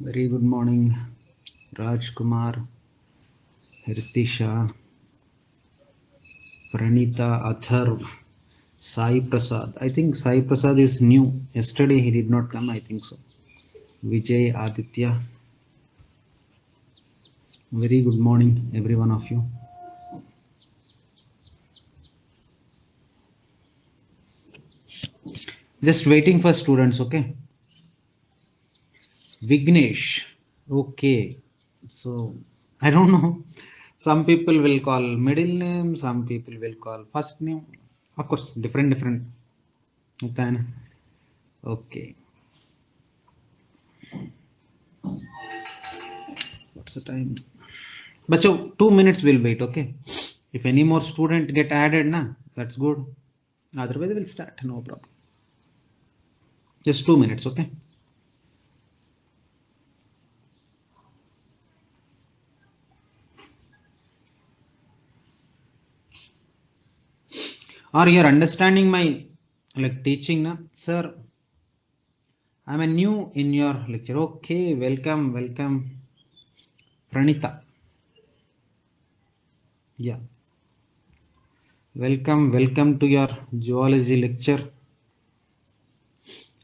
Very good morning, Raj Kumar, Hirtisha, Pranita, Atharv, Sai Prasad. I think Sai Prasad is new. Yesterday he did not come, I think so. Vijay, Aditya. Very good morning, every one of you. Just waiting for students, okay? Vignesh. Okay. So, I don't know. Some people will call middle name, some people will call first name. Of course, different. Okay. What's the time? But 2 minutes we'll wait, okay? If any more student get added, na, that's good. Otherwise, we'll start, no problem. Just 2 minutes, okay? Or you're understanding my like teaching, na? Sir, I'm a new in your lecture. Okay, welcome, Pranita. Yeah. Welcome to your zoology lecture.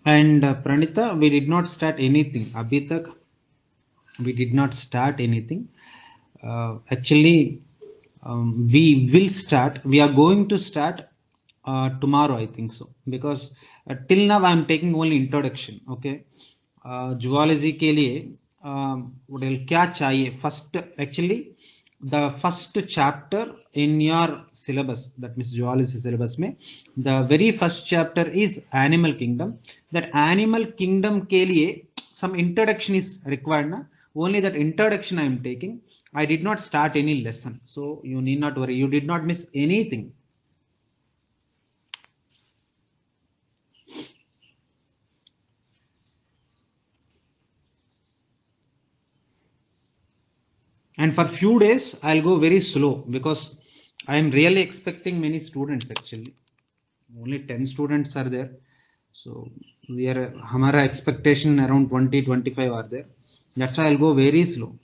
And Pranita, we did not start anything. Abhi tak, we did not start anything. Actually, we will start. We are going to start tomorrow, I think so. Because till now, I am taking only introduction. Okay. Zoology के लिए क्या चाहिए? First, actually, the first chapter in your syllabus, that means zoology syllabus में, the very first chapter is animal kingdom. That animal kingdom के लिए some introduction is required, na? Only that introduction I am taking. I did not start any lesson, so you need not worry. You did not miss anything. And for few days, I'll go very slow because I am really expecting many students actually. Only 10 students are there. So we are, hamara expectation around 20-25 are there. That's why I'll go very slow.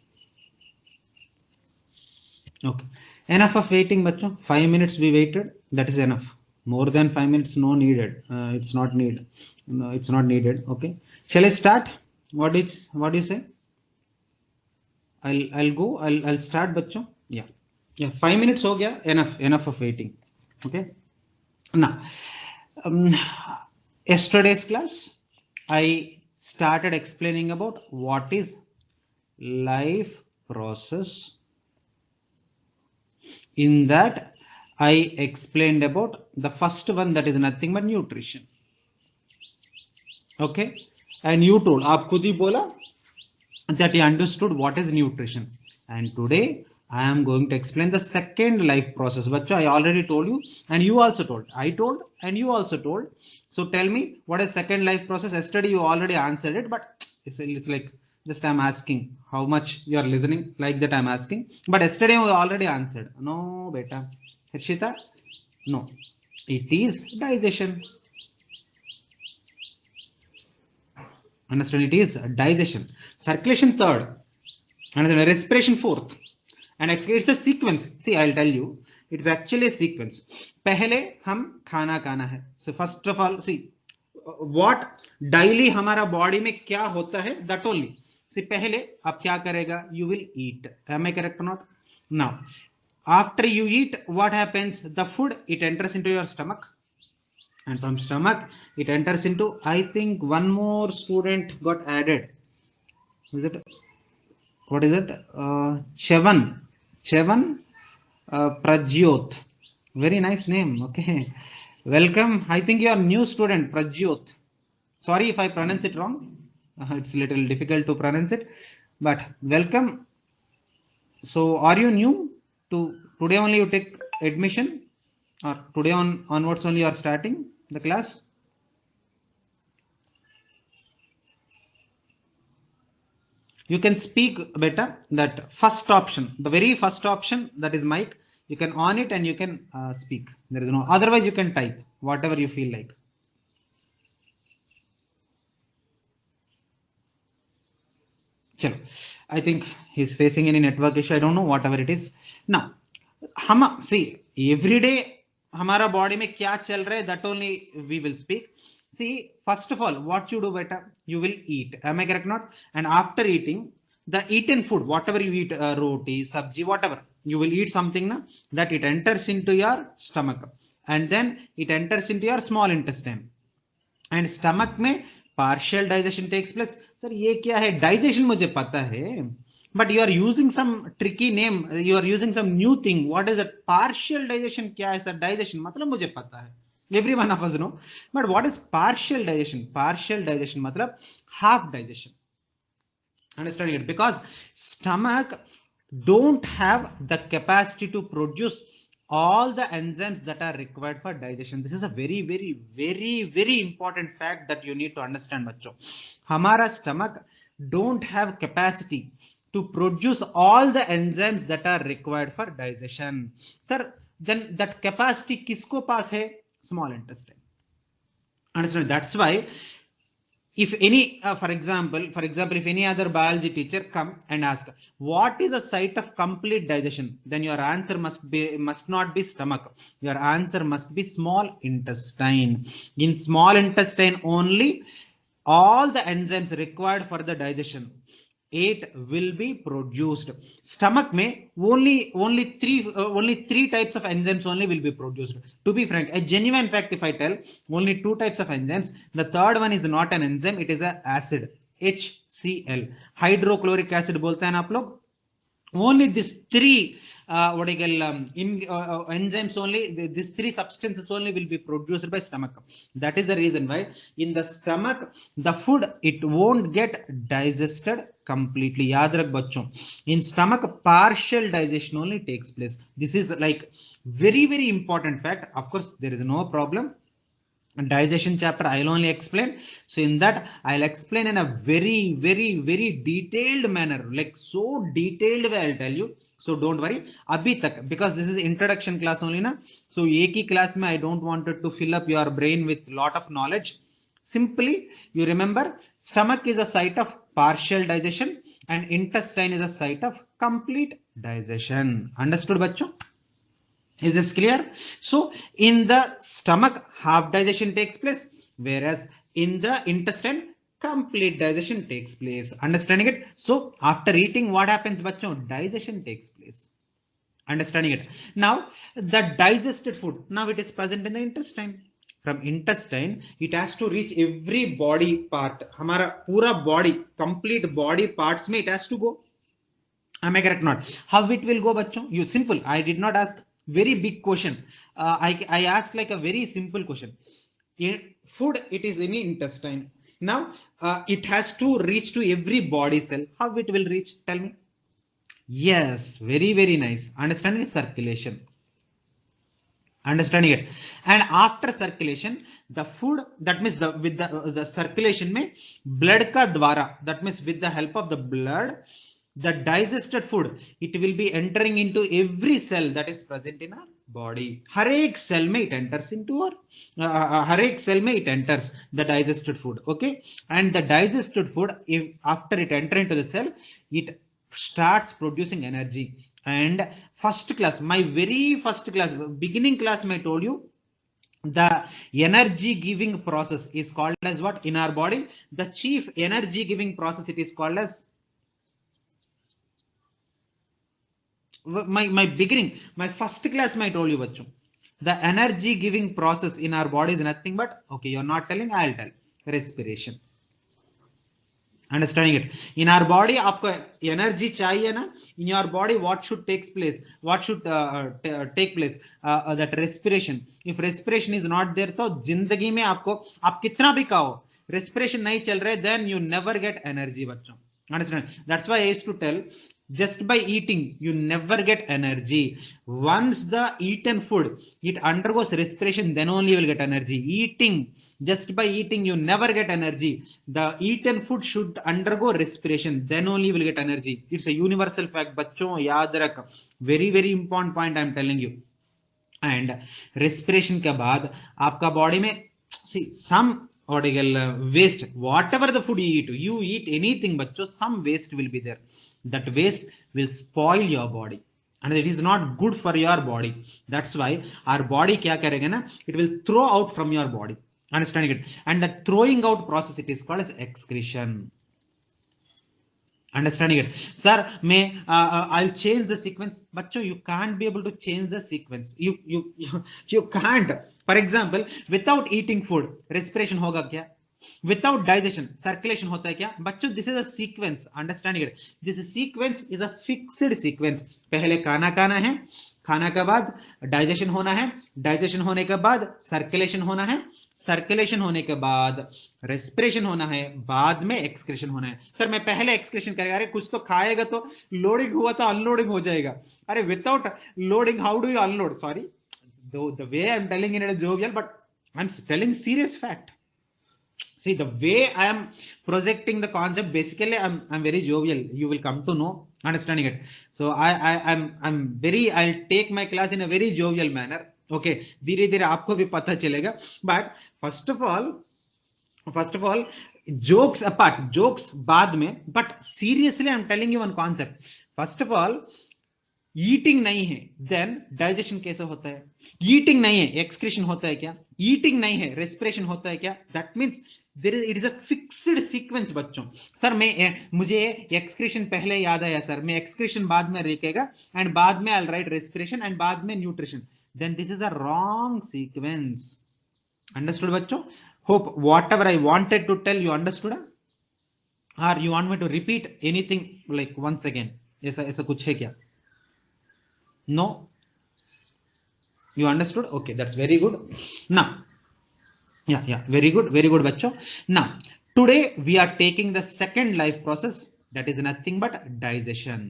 Okay. Enough of waiting, bachcho. 5 minutes we waited. That is enough. More than 5 minutes, no needed. It's not needed. No, it's not needed. Okay. Shall I start? What do you say? I'll go. I'll start, bachcho. Yeah. 5 minutes ho gaya. Enough of waiting. Okay. Now, um, yesterday's class, I started explaining about what is life process. In that, I explained about the first one, that is nothing but nutrition. Okay. And you told, aap khud hi bola that you understood what is nutrition. And today I am going to explain the second life process. But I already told you, and you also told. I told, and you also told. So tell me, what is second life process? Yesterday you already answered it, but it's like just I'm asking how much you are listening. Like that I'm asking. But yesterday we already answered. No, beta. Harshita, no. It is digestion. Understand? It is digestion. Circulation third. And then respiration fourth. And it's a sequence. See, I'll tell you. It's actually a sequence. पहले हम खाना खाना है. So first of all, see what daily हमारा body में क्या होता है, that only. See, पहले आप क्या करेगा? You will eat. Am I correct or not? Now, after you eat, what happens? The food, it enters into your stomach. And from stomach, it enters into, I think one more student got added. Is it? What is it? Chevan Pradyot. Very nice name. Okay. Welcome. I think you are new student, Pradyot. Sorry if I pronounce it wrong. It's a little difficult to pronounce it. But welcome. So are you new to today only you take admission? Or today onwards only you are starting the class? You can speak better. That first option, the very first option, that is mic, you can on it and you can speak. There is no, otherwise you can type whatever you feel like. चलो, I think he's facing any network issue, I don't know, whatever it is. Now हम see every day हमारा body में क्या चल रहा है, that only we will speak. See, first of all, what you do better, you will eat, am I correct not? And after eating the eaten food, whatever you eat, roti, sabji, whatever, you will eat something na, that it enters into your stomach, and then it enters into your small intestine, and stomach में partial digestion takes place. Sir ये क्या है digestion, मुझे पता है, but you are using some tricky name, you are using some new thing. What is a partial digestion? क्या है sir digestion? मतलब मुझे पता है, everyone of us know, but what is partial digestion? Partial digestion मतलब half digestion. Understand it? Because stomach don't have the capacity to produce all the enzymes that are required for digestion. This is a very very very very important fact that you need to understand, बच्चों. हमारा stomach don't have capacity to produce all the enzymes that are required for digestion. Sir, then that capacity किसको पास है? Small intestine. Understand? That's why if any for example if any other biology teacher come and ask what is a site of complete digestion, then your answer must not be stomach, your answer must be small intestine. In small intestine only all the enzymes required for the digestion, it will be produced. Stomach में only three types of enzymes only will be produced. To be frank, a genuine fact, if I tell, only two types of enzymes. The third one is not an enzyme, it is an acid, HCl, hydrochloric acid बोलते हैं ना आप लोग. Only these three what I call enzymes only, these three substances only will be produced by stomach. That is the reason why in the stomach the food it won't get digested completely. याद रख बच्चों, in stomach partial digestion only takes place. This is like very very important fact. Of course there is no problem, digestion chapter I'll only explain. So in that I'll explain in a very very very detailed manner, like so detailed way I'll tell you. So don't worry अभी तक, because this is introduction class only ना. So एक ही class में I don't wanted to fill up your brain with lot of knowledge. Simply you remember stomach is a site of partial digestion and intestine is a site of complete digestion. Understood बच्चों? Is this clear? So in the stomach half digestion takes place, whereas in the intestine complete digestion takes place. Understanding it? So after eating what happens bachcho? Digestion takes place. Understanding it? Now the digested food, now it is present in the intestine. From intestine it has to reach every body part. हमारा पूरा body, complete body parts में it has to go. Am I correct not? How it will go bachcho? You simple, I did not ask very big question. I asked like a very simple question. Food, it is in the intestine. Now it has to reach to every body cell. How it will reach? Tell me. Yes, very very nice. Understanding circulation. Understanding it? And after circulation the food, that means with the circulation में blood का द्वारा, that means with the help of the blood, the digested food it will be entering into every cell that is present in our body. हर एक cell में it enters into our हर एक cell में it enters the digested food. Okay, and the digested food, if after it enter into the cell, it starts producing energy. And first class, my very first class, beginning class, I told you the energy giving process is called as what in our body? The chief energy giving process, it is called as my beginning, my first class I told you bachcho, the energy giving process in our body is nothing but, okay, you're not telling, I'll tell, respiration. Understanding it? In our body आपको energy चाहिए ना, in your body what should takes place, what should take place, that respiration. If respiration is not there तो जिंदगी में आपको, आप कितना भी खाओ, respiration नहीं चल रहे, then you never get energy बच्चों. Understand? That's why I used to tell, just by eating you never get energy. Once the eaten food it undergoes respiration, then only you will get energy. Eating, just by eating you never get energy. The eaten food should undergo respiration, then only you will get energy. It's a universal fact बच्चों, याद रख. Very very important point I am telling you. And respiration के बाद आपका body में, see, some what you call waste, whatever the food you eat anything bachcho, some waste will be there. That waste will spoil your body and it is not good for your body. That's why our body kya karega na, it will throw out from your body, understanding it, and that throwing out process, it is called as excretion, understanding it. Sir, may I'll change the sequence, bachcho, you can't be able to change the sequence. You can't. For example, without eating food respiration hoga kya? Without digestion circulation hota hai kya? Bachcho, this is a sequence, understanding it. This sequence is a fixed sequence. पहले खाना खाना है, खाना के बाद digestion होना है, digestion होने के बाद सर्कुलेशन होना है, सर्कुलेशन होने के बाद रेस्पिरेशन होना है, बाद में एक्सक्रीशन होना है. सर मैं पहले एक्सक्रीशन करेगा, अरे कुछ तो खाएगा तो लोडिंग हुआ तो अनलोडिंग हो जाएगा. अरे without loading how do you unload? Sorry, the way I'm telling it is jovial, but I'm telling serious fact. See, the way I am projecting the concept, basically I'm very jovial, you will come to know, understanding it. So I'm very, I'll take my class in a very jovial manner. Okay, धीरे धीरे आपको भी पता चलेगा. But first of all jokes apart, jokes बाद में, but seriously I'm telling you one concept. First of all, eating नहीं है देन डाइजेशन कैसे होता है? ईटिंग नहीं है एक्सक्रीशन होता है क्या? ईटिंग नहीं है रेस्पिरेशन होता है क्या? That means there is, it is a fixed sequence बच्चों. सर मुझे एक्सक्रीशन पहले याद आया सर, मैं एक्सक्रीशन बाद में लिखेगा एंड बाद में आई राइट रेस्पिरेशन एंड बाद में nutrition, then this is a wrong sequence. Understood बच्चों? Hope whatever I wanted to tell you understood, और you want me to repeat anything like once again? ऐसा ऐसा कुछ है क्या? No, you understood? Okay, that's very good. Now, yeah, very good bachcho. Now today we are taking the second life process, that is nothing but digestion.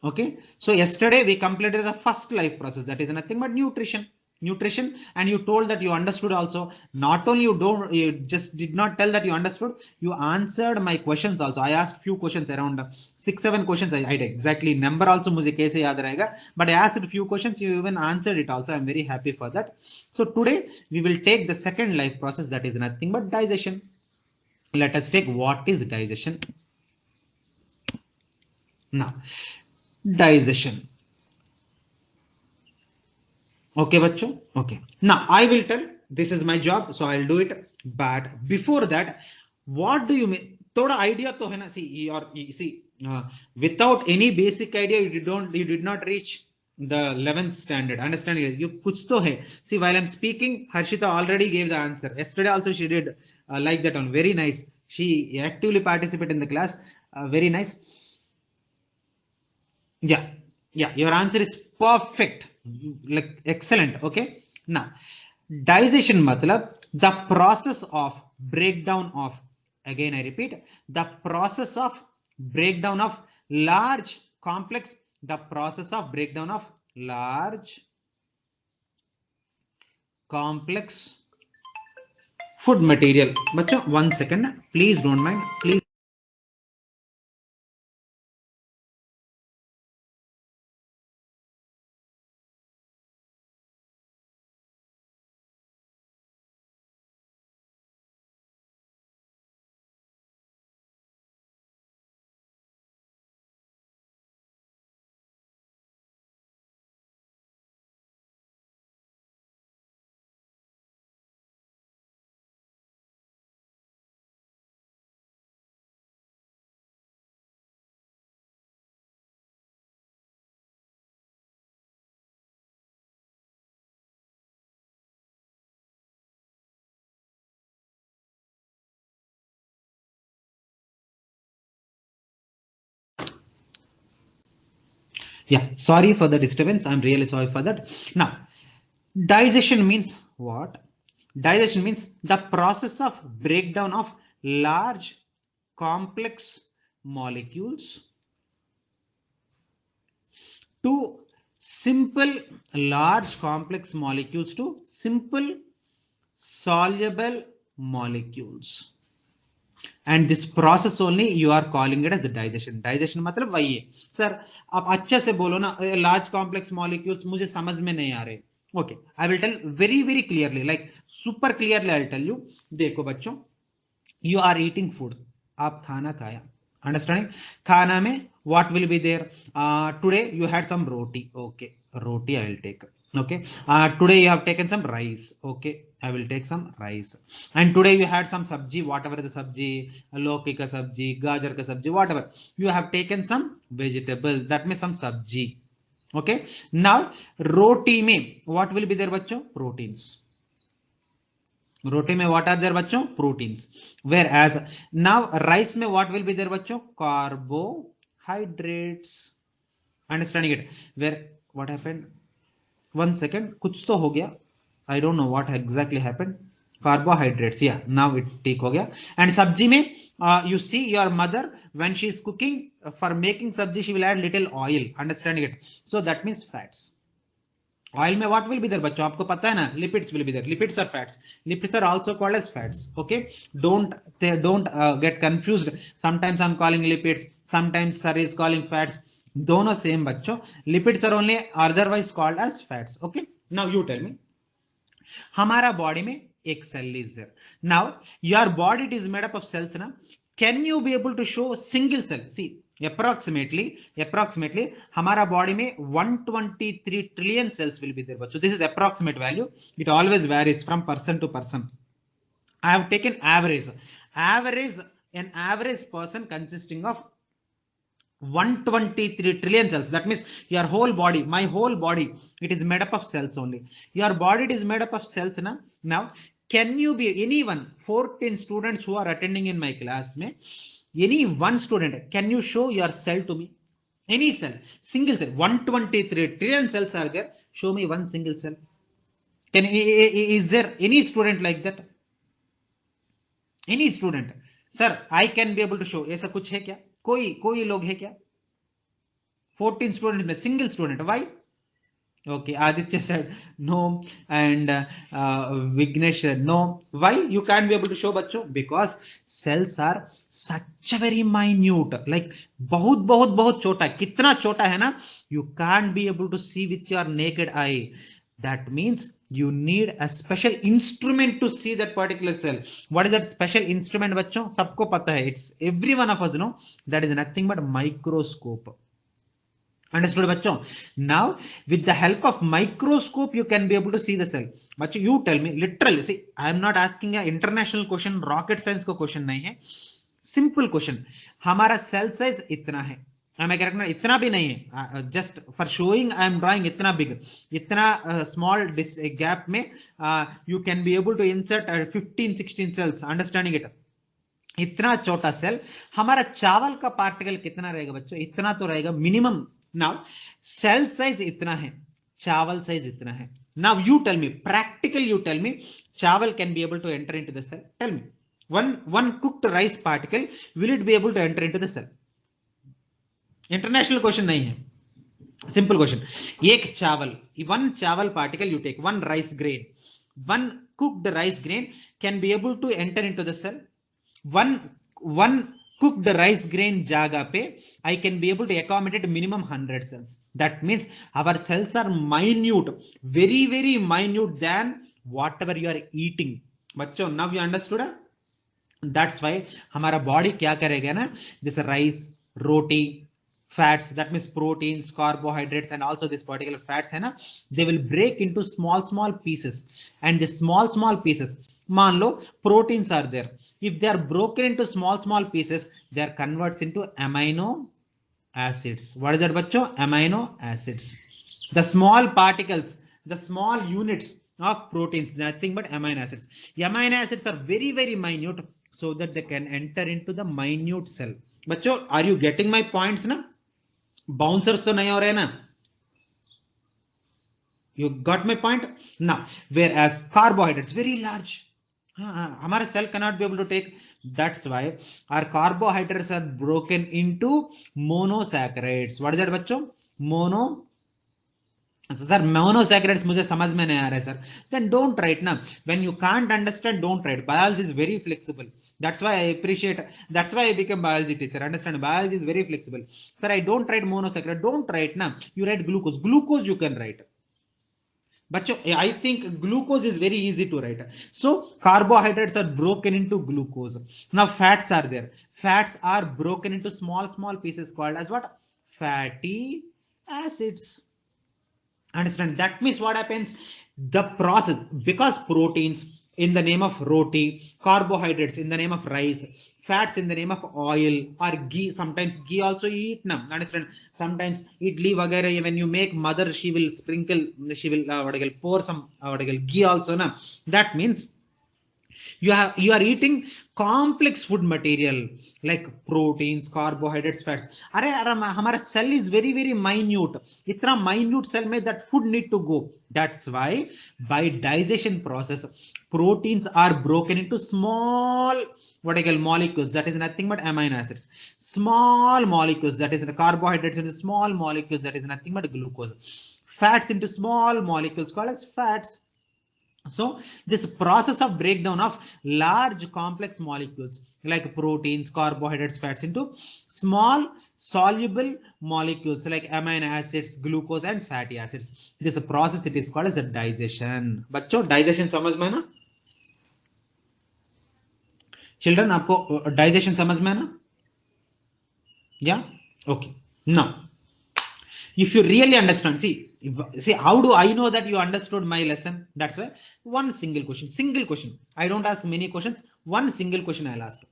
Okay, so yesterday we completed the first life process, that is nothing but nutrition, and you told that you understood also. Not only you just did not tell that you understood, you answered my questions also. I asked few questions, around 6-7 questions. I exactly number also mujhe kaise yaad rahega, but I asked a few questions, you even answered it also. I'm very happy for that. So today we will take the second life process, that is nothing but digestion. Let us take what is digestion. Now digestion. Okay bachcho, okay, now I will tell, this is my job, so I'll do it. But before that, what do you mean? Thoda idea to hai na. See, or see, without any basic idea you did not reach the 11th standard, understanding it? You kuch to hai. See, while I'm speaking, Harshita already gave the answer. Yesterday also she did like that one, very nice. She actively participated in the class, very nice. Yeah, your answer is perfect, like excellent. Okay, now digestion matlab the process of breakdown of, again I repeat, the process of breakdown of large complex, the process of breakdown of large complex food material. Bachcho, 1 second, please don't mind, please. Yeah, sorry for the disturbance, I'm really sorry for that. Now digestion means what? Digestion means the process of breakdown of large complex molecules to simple, large complex molecules to simple soluble molecules, and this process only you are calling it as the digestion. Digestion मतलब वही है. Sir आप अच्छे से बोलो ना, large complex molecules मुझे समझ में नहीं आ रहे. Okay, I will tell very clearly, like super clearly I'll tell you. देखो बच्चों, You are eating food. आप खाना खाया. Understanding? खाना में what will be there? Today you had some roti. Okay, roti I will take. Okay. Today you have taken some rice. Okay, I will take some rice. And today you had some sabji, whatever the sabji, loki ka sabji, gajar ka sabji, whatever. You have taken some vegetable. That means some sabji. Okay. Now roti में what will be there बच्चों? Proteins. रोटी में what are there बच्चों? Proteins. Whereas now rice में what will be there बच्चों? Carbohydrates. Understanding it? Where what happened? One second, कुछ तो हो गया. I don't know what exactly happened. Carbohydrates, या नाउ इट ठीक हो गया. एंड सब्जी में you see your mother when she is cooking, for making sabji she will add little oil. Understanding it? So that means fats. Oil में what will be there बच्चों? आपको पता है ना, lipids will be there. Lipids are fats. Lipids are also called as fats. Okay, don't get confused. Sometimes I am calling lipids, sometimes sir is calling fats. दोनों same बच्चों. Lipids are only otherwise called as fats. Okay, now you tell me, हमारा body में एक cell is there. Now your body it is made up of cells ना. Can you be able to show single cell? See, approximately हमारा body में 123 trillion cells will be there बच्चों. This is approximate value. It always varies from person to person. I have taken average. An average person consisting of 123 trillion cells. That means your whole body, my whole body, it is made up of cells only. Your body it is made up of cells na. Now can you be anyone, 14 students who are attending in my class mein, any one student, can you show your cell to me? Any cell, single cell. 123 trillion cells are there. Show me one single cell. Is there any student like that? Any student? Sir, I can be able to show. ऐसा कुछ है क्या? कोई लोग है क्या? 14 student में single student. Why? Okay, Aditya said no, and Vignesh said no. Why you can't be able to show बच्चों? Because cells are such a very minute, like बहुत छोटा. कितना छोटा है ना? You can't be able to see with your naked eye. That means you need a special instrument to see that particular cell. What is that special instrument बच्चों? सबको पता है. It's every one of us know. That is nothing but microscope. Understood बच्चों? Now with the help of microscope you can be able to see the cell. बच्चों you tell me, literally, see I am not asking a international question, rocket science को question नहीं है. Simple question. हमारा cell size इतना है. Am I correct? इतना भी नहीं है. Just for showing I am drawing इतना big. इतना small gap में you can be able to insert 15-16 cells. Understanding it? इतना छोटा सेल. हमारा चावल का पार्टिकल कितना रहेगा बच्चों? इतना तो रहेगा मिनिमम. Now cell size इतना है, चावल size इतना है. Now you tell me, practically you tell me, चावल can be able to enter into the cell. Tell me, one cooked rice particle, will it be able to enter into the cell? International question नहीं है, simple question. एक चावल, one चावल particle you take, one rice grain, one cooked rice grain can be able to enter into the cell. One cooked rice grain jaga pe I can be able to accommodate minimum 100 cells. That means our cells are minute, very minute than whatever you are eating. बच्चों, now you understood? That's why हमारा body क्या करेगा ना, this rice, roti, fats, that means proteins, carbohydrates, and also this particular fats है ना, they will break into small pieces, and the small pieces, मान लो proteins are there. If they are broken into small pieces, they are converted into amino acids. What is that बच्चों? Amino acids. The small particles, the small units of proteins, nothing but amino acids. The amino acids are very minute, so that they can enter into the minute cell. बच्चों, are you getting my points ना? Bouncers तो नहीं हो रहे ना? You got my point? Now, whereas carbohydrates very large. हमारा cell cannot be able to take. That's why our carbohydrates are broken into monosaccharides. What is that बच्चों? Sir monosaccharides मुझे समझ में नहीं आ रहा है सर. Then don't write ना. When you can't understand, don't write. Biology is very flexible. That's why I appreciate. That's why I became biology teacher. Understand? Biology is very flexible. Sir, I don't write monosaccharide. Don't write na. You write glucose. Glucose you can write. Bachcho, I think glucose is very easy to write. So carbohydrates are broken into glucose. Now fats are there. Fats are broken into small pieces called as what? Fatty acids. Understand? That means what happens? The process, because proteins in the name of roti, carbohydrates in the name of rice, fats in the name of oil or ghee. Sometimes ghee also you eat now. Understand? Sometimes idli vagara, when you make mother, she will sprinkle, she will pour some ghee also now. That means you are eating complex food material like proteins, carbohydrates, fats. अरे हमारा cell is very minute. इतना minute cell में that food need to go. That's why by digestion process proteins are broken into small what I call molecules, that is nothing but amino acids. Small molecules, that is the carbohydrates, into small molecules, that is nothing but glucose. Fats into small molecules called as fats. So this process of breakdown of large complex molecules like proteins, carbohydrates, fats into small soluble molecules like amino acids, glucose and fatty acids. This process it is called as a digestion. बच्चों digestion समझ में ना? Children आपको digestion समझ में ना? Yeah? Okay. Now, if you really understand, see how do I know that you understood my lesson? That's why one single question. I don't ask many questions. One single question I'll ask.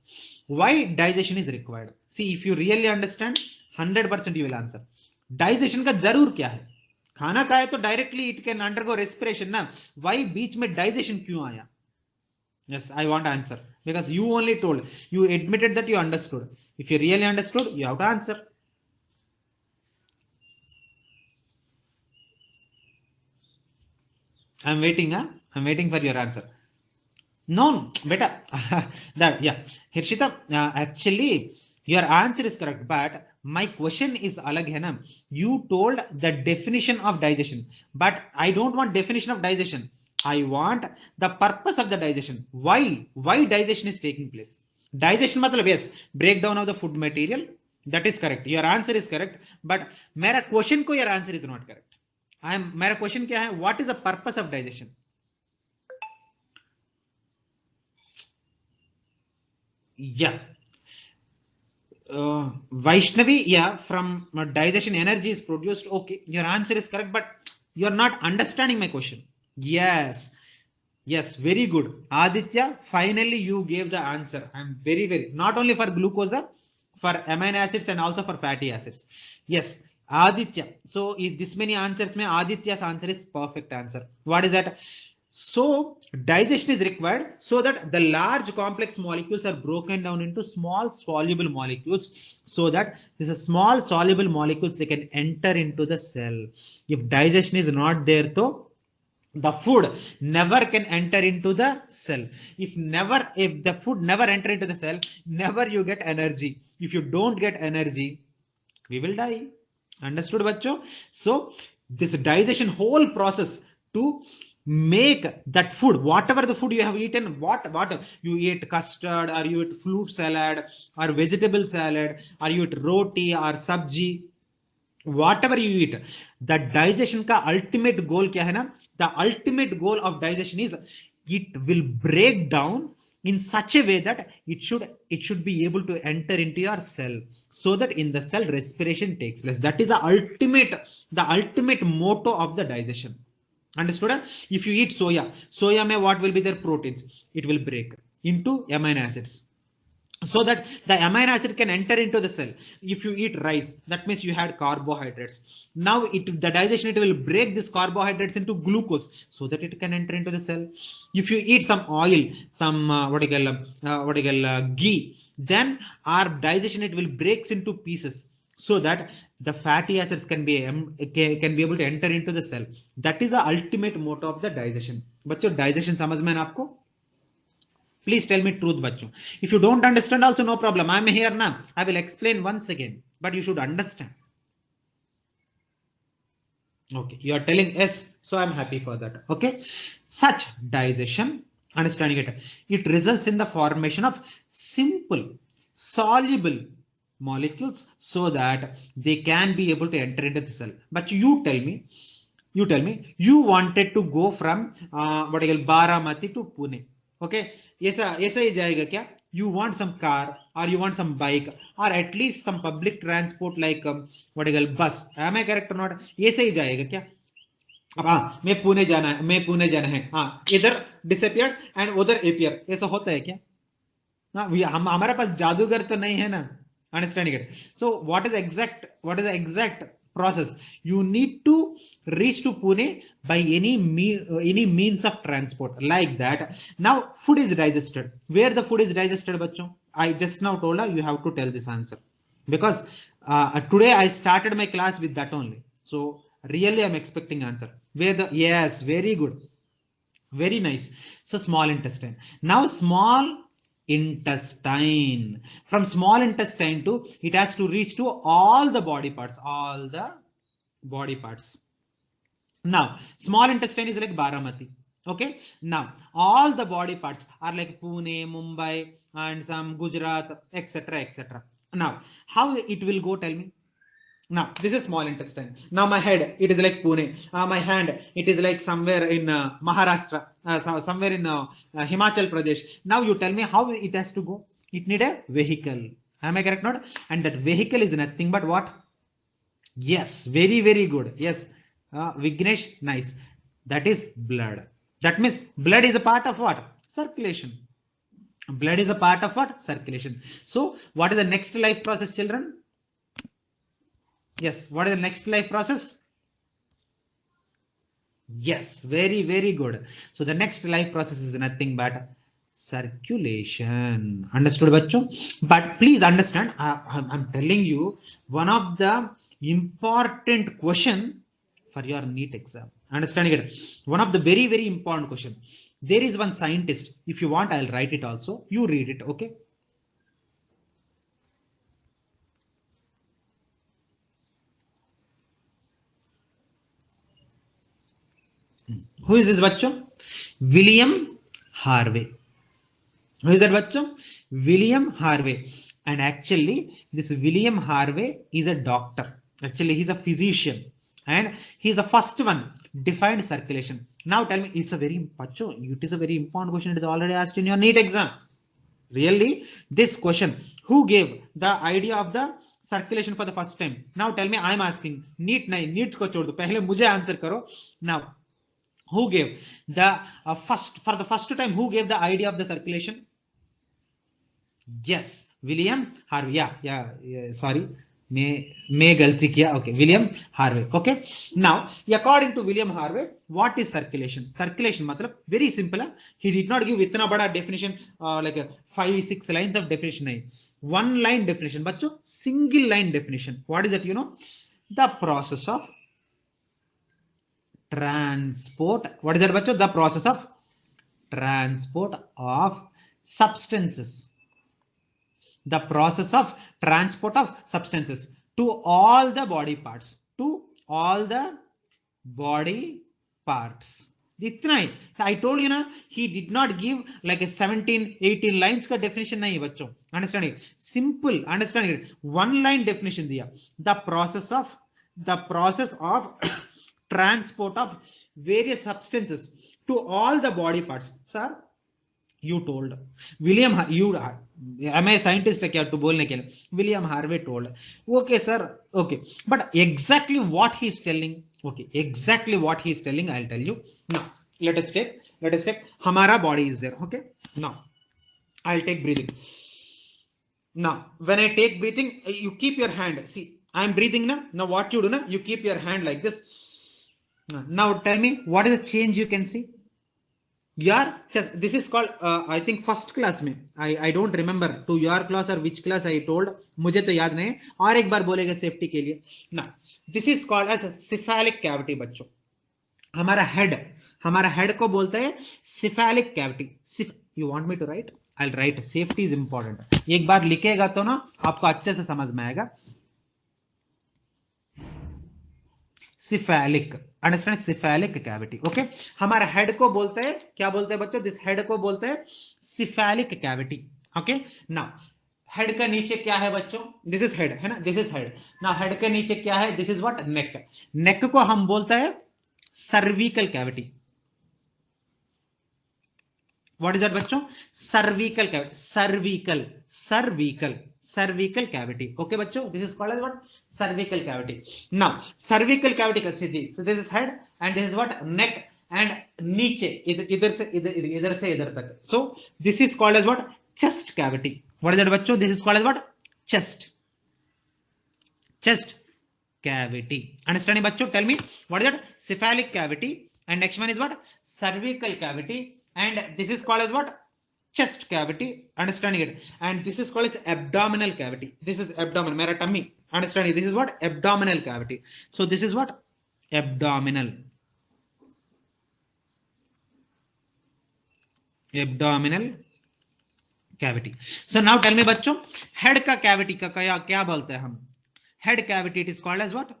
Why digestion is required? See, if you really understand, 100% you will answer. Digestion का जरूर क्या है? खाना खाए तो directly it can undergo respiration ना? Why बीच में digestion क्यों आया? Yes, I want answer because you only told, you admitted that you understood. If you really understood, you have to answer. I'm waiting, huh? I'm waiting for your answer. No, better. That, yeah. Hirshita, actually, your answer is correct, but my question is alag hai na. You told the definition of digestion, but I don't want definition of digestion. I want the purpose of the digestion. Why digestion is taking place? Digestion matlab, yes, breakdown of the food material. That is correct. Your answer is correct, but मेरा question को your answer is not correct. मेरा question क्या है? What is the purpose of digestion? या Vaishnavi, yeah, from digestion energy is produced. Okay, your answer is correct, but you are not understanding my question. Yes, very good. Aditya, finally you gave the answer. I'm very, not only for glucose, for amino acids and also for fatty acids. Yes, Aditya. So this many answers, Aditya's answer is perfect answer. What is that? So digestion is required so that the large complex molecules are broken down into small soluble molecules, so that these small soluble molecules, they can enter into the cell. If digestion is not there, though, the food never can enter into the cell. If the food never enter into the cell, never you get energy. If you don't get energy, we will die. Understood, bachcho? So this digestion whole process to make that food, whatever the food you have eaten, what you eat custard, or you eat fruit salad, or vegetable salad, or you eat roti or sabji, whatever you eat, the digestion ka ultimate goal kya hai na? The ultimate goal of digestion is it will break down in such a way that it should be able to enter into your cell, so that in the cell respiration takes place. That is the ultimate motto of the digestion. Understood? If you eat soya mein what will be their proteins? It will break into amino acids, so that the amino acid can enter into the cell. If you eat rice, that means you had carbohydrates. Now the digestion, it will break this carbohydrates into glucose, so that it can enter into the cell. If you eat some oil, some ghee, then our digestion, it will breaks into pieces, so that the fatty acids can be able to enter into the cell. That is the ultimate motto of the digestion. बच्चों digestion समझ में ना आपको? Please tell me truth, bachcho. If you don't understand also, no problem. I'm here now. I will explain once again, but you should understand. Okay, you are telling yes, so I'm happy for that. Okay, such digestion, understanding it results in the formation of simple, soluble molecules, so that they can be able to enter into the cell. But you tell me, You tell me, you wanted to go from what I call Baramati to Pune. Okay, ऐसा ही जाएगा क्या? You want some car or you want some bike or at least some public transport like what I call bus. Am I correct or not? ऐसा ही जाएगा क्या? अब हाँ, मैं पुणे जाना है, हाँ, इधर डिसअपियर्ड एंड उधर अपियर, ऐसा होता है क्या? हाँ, हमारे पास जादूगर तो नहीं है ना. Understanding it. So what is the exact process? You need to reach to Pune by any means of transport like that. Now food is digested. Where the food is digested, bachcho? I just now told you have to tell this answer because today I started my class with that only. So really I'm expecting answer. Yes, very good. Very nice. So small intestine. Now small intestine. From small intestine to, it has to reach to all the body parts. Now small intestine is like Baramati. Okay. Now all the body parts are like Pune, Mumbai, and some Gujarat, etc., etc. Now how it will go? Tell me. Now this is small intestine. Now my head, it is like Pune. My hand, it is like somewhere in Maharashtra, somewhere in Himachal Pradesh. Now you tell me how it has to go. It need a vehicle. Am I correct? Not? And that vehicle is nothing but what? Yes, very, very good. Yes, Vignesh, nice. That is blood. That means blood is a part of what? Circulation. Blood is a part of what? Circulation. So what is the next life process, children? Yes, what is the next life process? Yes, very, very good. So the next life process is nothing but circulation. Understood, bachcho? But please understand, I'm telling you, one of the important question for your NEET exam. Understanding it? One of the very, very important question. There is one scientist. If you want, I'll write it also. You read it, okay? Who is this bachcho? William Harvey. Who is that bachcho? William Harvey. And actually, this William Harvey is a doctor. Actually, he's a physician. And he's the first one defined circulation. Now tell me, it is a very important question. It is already asked in your NEET exam. Really? This question, who gave the idea of the circulation for the first time? Now tell me, I'm asking. NEET ko chhod do. Pehle mujhe answer karo. Now, who gave the for the first time, who gave the idea of the circulation? Yes, William Harvey. Yeah, sorry, may galti kiya. Okay, William Harvey. Okay, now according to William Harvey, what is circulation? Circulation matlab very simple. He did not give itna bada definition, like a 5-6 lines of definition. Nahi. One line definition, bachcho, single line definition. What is it? You know, the process of transport. What is that, bachcho? The process of transport of substances. The process of transport of substances to all the body parts. To all the body parts. Itna I told you na, he did not give like a 17-18 lines ka definition nahi bachcho. Understanding? Simple. Understanding? One line definition diya. The process of transport of various substances to all the body parts. Sir, you told. William, you am I a scientist to bolne ke liye? William Harvey told. Okay, sir. Okay, but exactly what he is telling. Okay, exactly what he is telling, I'll tell you. Now, let us take. Hamara body is there. Okay. Now, I'll take breathing. Now, when I take breathing, you keep your hand. See, I'm breathing now. Now, what you do now? You keep your hand like this. Now tell me, what is the change you can see? Your chest. This is called, I think, first class में. I don't remember to your class or which class I told. मुझे तो याद नहीं. और एक बार बोलेगा safety के लिए. Now, this is called as a cephalic cavity, बच्चों. हमारा head को बोलता है cephalic cavity. You want me to write? I'll write. Safety is important. एक बार लिखेगा तो ना आपको अच्छे से समझ में आएगा. Cephalic. Understand? Cephalic cavity. Okay. हमारा head को बोलते हैं, क्या बोलते हैं बच्चों? This head को बोलते हैं cephalic cavity. Okay. Now, head का नीचे क्या है बच्चों? This is head, है ना? This is head. Now, head के नीचे क्या है? This is what? Neck. Neck को हम बोलते हैं cervical cavity. What is that बच्चों? Cervical cavity. Cervical cavity. Okay बच्चों, this is called as what? Cervical cavity. Now cervical cavity का सीधी, so this is head and this is what? Neck and नीचे इधर से इधर तक. So this is called as what? Chest cavity. What is that बच्चों? This is called as what? Chest cavity. Understanding बच्चों? Tell me what is that? Cephalic cavity and next one is what? Cervical cavity. And this is called as what? Chest cavity. Understanding it. And this is called as abdominal cavity. This is abdomen. Mera tummy. Understanding. This is what? Abdominal cavity. So this is what? Abdominal cavity. So now tell me बच्चों, head का cavity का क्या बोलते हैं हम? Head cavity it is called as what?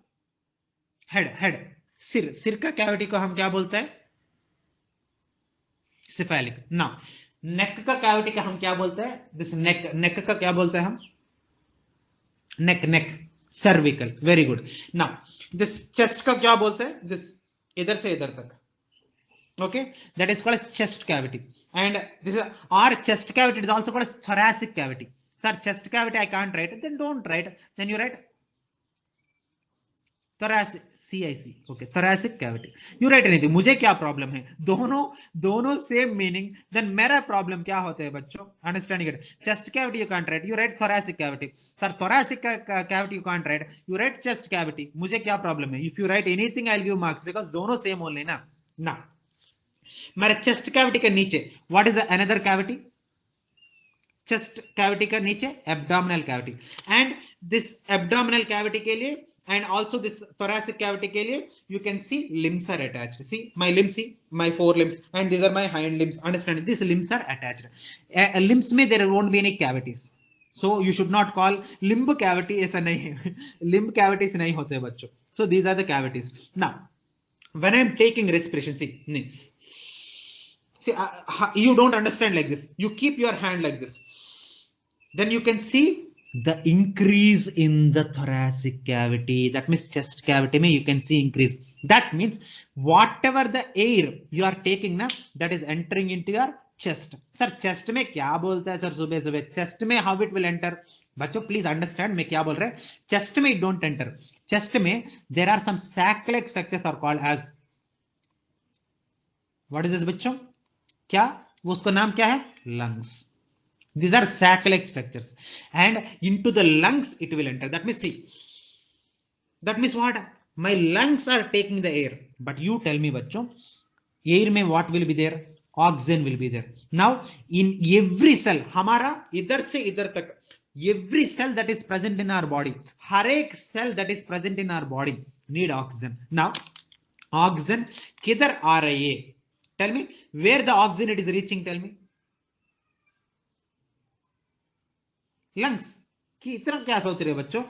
Head. सिर का cavity को हम क्या बोलते हैं? Cephalic. Now neck का cavity का हम क्या बोलते हैं? This neck का क्या बोलते हैं हम? Neck. Cervical. Very good. Now this chest का क्या बोलते हैं? This इधर से इधर तक. Okay, that is called as chest cavity. And this is our chest cavity. It is also called as thoracic cavity. Sir, chest cavity I can't write it. Then don't write. Then you write thoracic. CIC. Okay, thoracic cavity. You write anything. मुझे क्या problem है? दोनों same meaning. Then मेरा problem क्या होता है बच्चों? Understanding it. Chest cavity you can't write. You write thoracic cavity. Sir, thoracic cavity you can't write. You write chest cavity. मुझे क्या problem है? If you write anything, I'll give marks because दोनों same only ना. Now, मेरे chest cavity के नीचे what is another cavity? Chest cavity का नीचे abdominal cavity. And this abdominal cavity के लिए and also this thoracic cavity के लिए you can see limbs are attached. See my limbs, see my four limbs and these are my hind limbs. Understand? These limbs are attached. Limbs में there won't be any cavities. So you should not call limb cavity. ऐसा नहीं है. Limb cavities नहीं होते बच्चों. So these are the cavities. Now when I am taking respiration, see you don't understand like this. You keep your hand like this. Then you can see the increase in the thoracic cavity. That means chest cavity mein you can see increase. That means whatever the air you are taking now, that is entering into your chest. Sir, chest में क्या बोलता है sir सुबह? Chest में how it will enter? बच्चों please understand मैं क्या बोल रहा है. Chest में it don't enter. Chest में there are some sac-like structures are called as what is this बच्चों? क्या वो उसका नाम क्या है? Lungs. These are sac-like structures and into the lungs it will enter. That means see, that means what? My lungs are taking the air, but you tell me बच्चों, air में what will be there? Oxygen will be there. Now in every cell हमारा इधर से इधर तक, every cell that is present in our body, हर एक cell that is present in our body need oxygen. Now oxygen किधर आ रही है? Tell me where the oxygen it is reaching. Tell me. Lungs. कि इतना क्या सोच रहे हो बच्चों?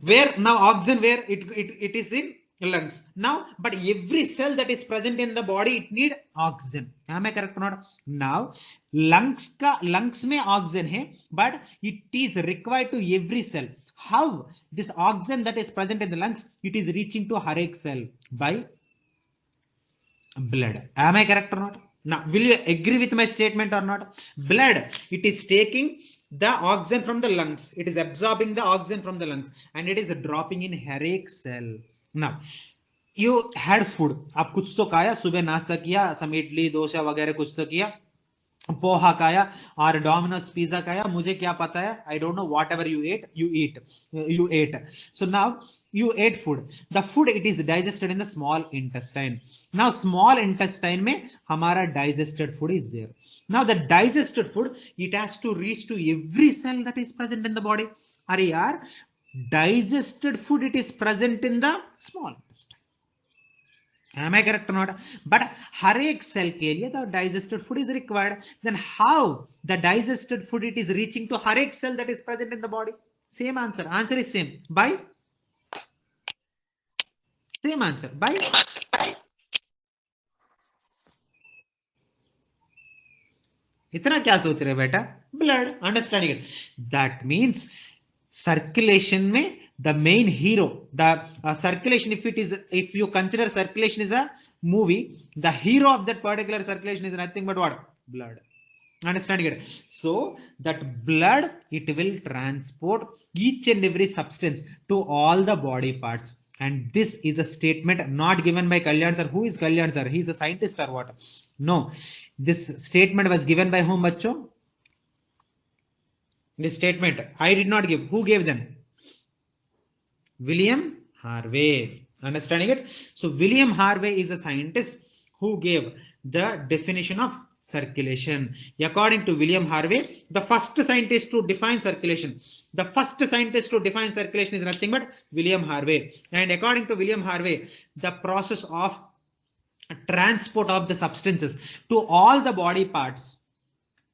Where now oxygen where it is in lungs. Now but every cell that is present in the body it need oxygen. Am I correct or not? Now lungs में oxygen है but it is required to every cell. How this oxygen that is present in the lungs it is reaching to हर एक cell by blood. Am I correct or not? Now will you agree with my statement or not? Blood it is taking the oxygen from the lungs, it is absorbing the oxygen from the lungs and it is dropping in हर एक cell. Now you had food, आप कुछ तो खाया, सुबह नाश्ता किया, सम इडली डोसा वगैरह कुछ तो किया, पोहा खाया और डोमिनोज पिज्जा खाया, मुझे क्या पता है? I don't know. Whatever you ate. So now you ate food. The food it is digested in the small intestine. Now small intestine में हमारा digested food is there. Now the digested food it has to reach to every cell that is present in the body. अरे यार, digested food it is present in the small intestine. Am I correct or not? But हर एक cell के लिए the digested food is required. Then how the digested food it is reaching to हर एक cell that is present in the body? Same answer. Answer is same. By same answer. By इतना क्या सोच रहे बेटा? Blood. Understanding it. That means circulation में the main hero, the circulation, if you consider circulation is a movie, the hero of that particular circulation is nothing but what? Blood. Understand it? So that blood, it will transport each and every substance to all the body parts. And this is a statement not given by Kalyan sir. Who is Kalyan sir? He is a scientist or what? No. This statement was given by whom, bachcho? This statement I did not give. Who gave them? William Harvey. Understanding it? So William Harvey is a scientist who gave the definition of circulation. According to William Harvey, the first scientist to define circulation. The first scientist to define circulation is nothing but William Harvey. And according to William Harvey, the process of transport of the substances to all the body parts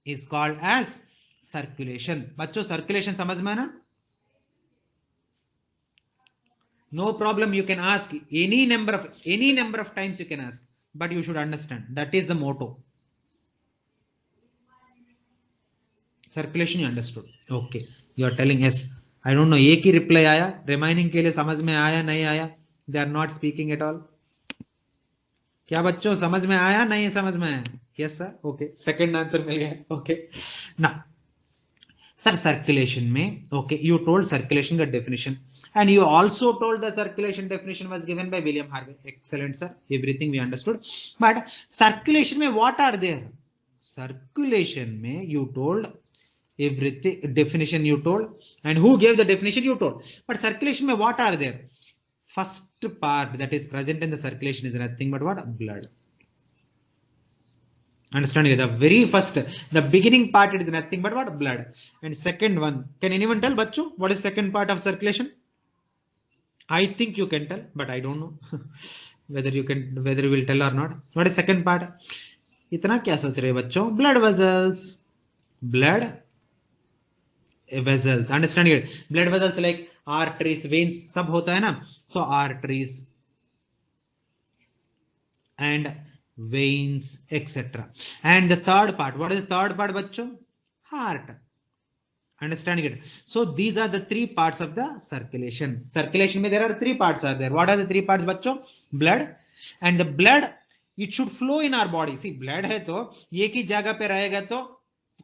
is called as circulation. बच्चों circulation समझ में ना? No problem, you can ask any number of times you can ask, but you should understand that is the motto. Circulation you understood. Okay, you are telling yes. I don't know, एक ही reply आया, remaining के लिए समझ में आया नहीं आया? They are not speaking at all. क्या बच्चों समझ में आया नहीं समझ में आया? Yes sir. Okay, second answer मिल गया. Okay, now sir circulation में, okay, you told circulation का definition and you also told the circulation definition was given by William Harvey. Excellent sir, everything we understood. But circulation में what are there? Circulation में you told everything, definition you told, and who gave the definition you told. But circulation में what are there? First part that is present in the circulation is nothing but what? Blood. Understand? The very first, the beginning part, it is nothing but what? Blood. And second one, can anyone tell, bachcho, what is second part of circulation? I think you can tell, but I don't know whether you will tell or not. What is second part? इतना क्या सोच रहे बच्चों? Blood vessels. Blood vessels. Understand it? Blood vessels like arteries, veins, सब होता है ना? So arteries and veins, etc. And the third part, what is the third part, bachcho? Heart. Understanding it? So these are the three parts of the circulation. Circulation में there are three parts are there. What are the three parts, bachcho? Blood, and the blood, it should flow in our body. See, blood है तो एक ही जगह पे रहेगा तो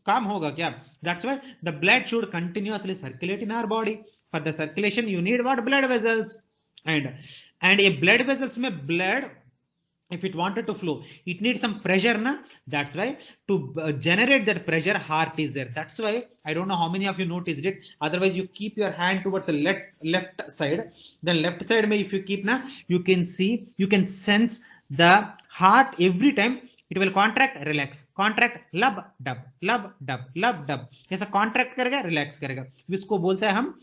काम होगा क्या? That's why the blood should continuously circulate in our body. For the circulation, you need what? Blood vessels. And a blood vessels में blood, if it wanted to flow, it needs some pressure, na? That's why to generate that pressure, heart is there. That's why I don't know how many of you noticed it. Otherwise, you keep your hand towards the left side. Then left side, mein if you keep, na, you can see, you can sense the heart every time. It will contract, relax, contract, लब dub, लब dub, लब dub. ऐसा contract करेगा, relax करेगा. इसको बोलते हैं हम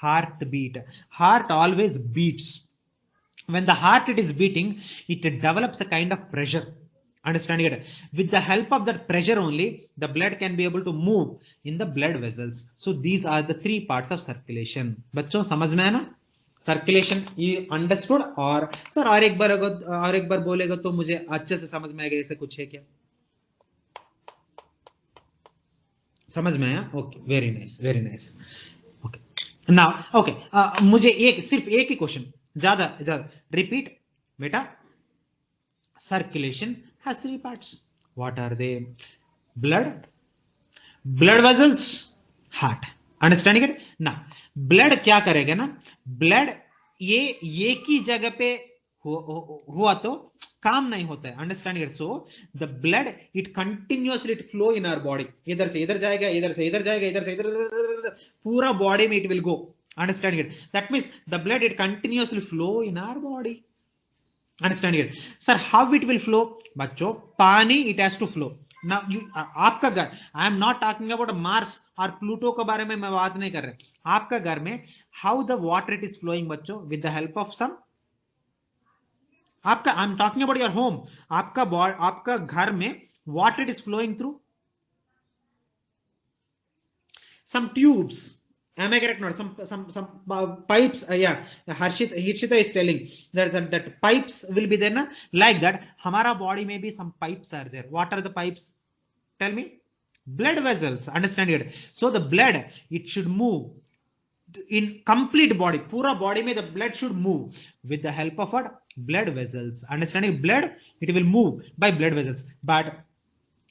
heart beat. Heart always beats. When the heart it is beating, it develops a kind of pressure. Understanding it? With the help of that pressure only, the blood can be able to move in the blood vessels. So these are the three parts of circulation. बच्चों समझ में है ना? Circulation you understood? और sir और एक बार बोलेगा तो मुझे अच्छे से समझ में आएगा. ऐसे कुछ है क्या? समझ में आया? Okay, very nice, very nice. Okay. Now, okay, मुझे सिर्फ एक ही क्वेश्चन, ज्यादा repeat बेटा. Circulation has three parts. What are they? Blood vessels, heart. Understanding it? Now, blood क्या करेगा ना? Blood ये एक ही जगह पे हुआ तो काम नहीं होता है. Understanding it? So the blood it continuously flow in our body. इधर से इधर जाएगा, इधर से इधर जाएगा, इधर से इधर, पूरा body में it will go. Understanding it? That means the blood it continuously flow in our body. Understanding it? Sir, how it will flow? बच्चों, पानी it has to flow. Now आपका घर, I am not talking about Mars और Pluto के बारे में मैं बात नहीं कर रहा. आपका घर में how the water it is flowing बच्चों, with the help of some, आपका I am talking about your home. आपका घर में water it is flowing through some tubes. Am I correct? Not some pipes. Yeah, Harshita is telling that pipes will be there, na? Like that. Hamara body may be some pipes are there. What are the pipes? Tell me. Blood vessels. Understand it? So the blood it should move in complete body, पूरा body में the blood should move with the help of what? Blood vessels. Understanding? Blood, it will move by blood vessels. But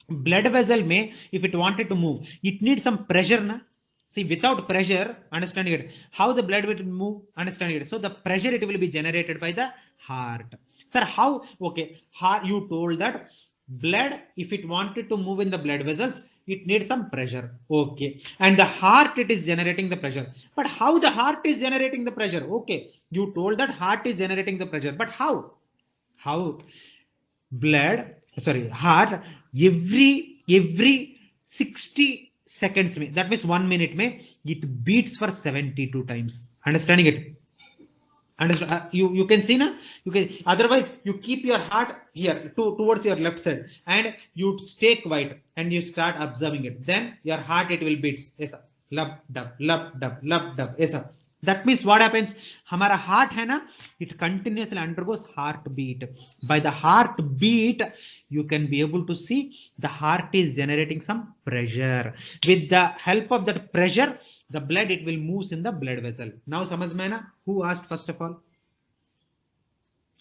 blood vessel may, if it wanted to move, it needs some pressure na. See, without pressure, understanding it, how the blood will move, understanding it. So the pressure, it will be generated by the heart. Sir, how? Okay, heart, you told that blood, if it wanted to move in the blood vessels, it needs some pressure. Okay, and the heart, it is generating the pressure. But how the heart is generating the pressure? Okay, you told that heart is generating the pressure, but how? How? Blood, sorry, heart, every 60 seconds में, that means 1 minute में, it beats for 72 times. Understanding it? Understand? You can see na, you can, otherwise you keep your heart here towards your left side and you stay quiet and you start observing it, then your heart, it will beats ऐसा लब dub ऐसा. That means what happens, हमारा heart है ना, it continuously undergoes heartbeat. By the heartbeat, you can be able to see the heart is generating some pressure. With the help of that pressure, the blood, it will moves in the blood vessel. Now समझ में है ना? Who asked first of all?